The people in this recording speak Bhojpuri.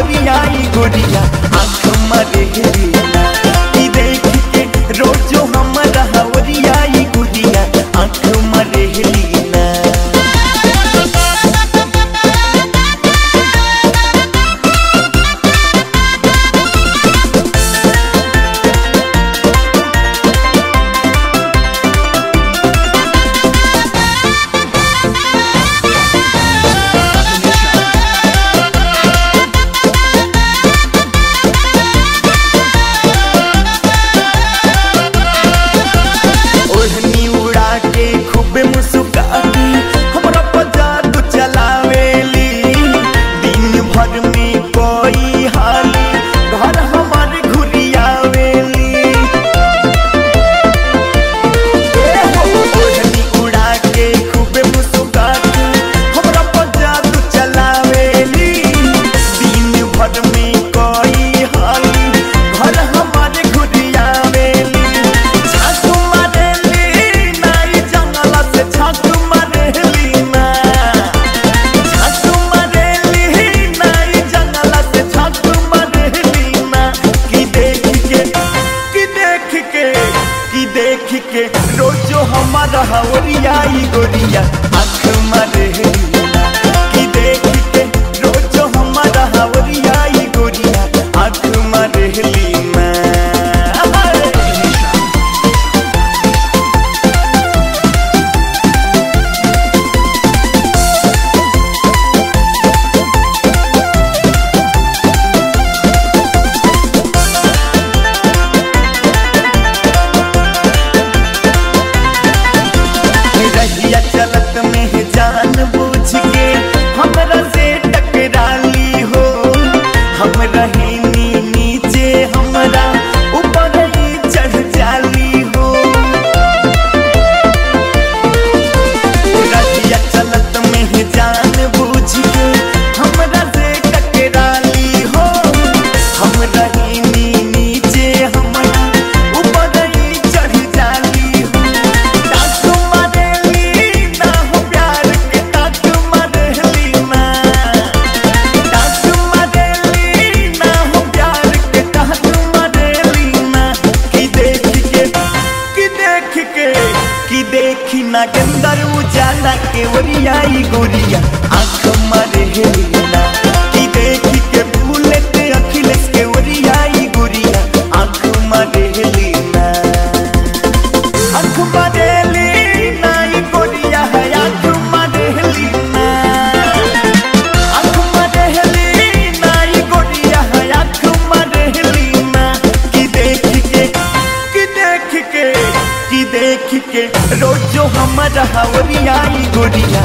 हवरियाई गोरिया आँख मरेली ना कि देख के रोजो हमारा हवरियाई गोरिया आँख मरेली ना। रोजो हमारा हवरियाई गोरिया आँख मरेली ना कि देख के रोजो हमारा हवरियाई गोरिया आँख मरेली ना। चलत में जान बूझ के हमरा से टकराली हो हम रहनी नीचे हमरा ऊपर ही चढ़ जाली हो। रहिया चलत में जान बूझ के हमरा से टकराली हो हम रहनी नीचे हमरा ऊपर ही चढ़ जाली हो। देखी नागेंदर उजाला के वरियाई गोरिया आँख मरेली ना कि देखी के बुलेट अखिलेश के वरियाई गोरिया आँख मरेली ना। आँख मरेली ना गोरिया है आँख मरेली ना आँख मरेली ना गोरिया है आँख मरेली ना कि देख के रोजो हमारा हवरियाई गोरिया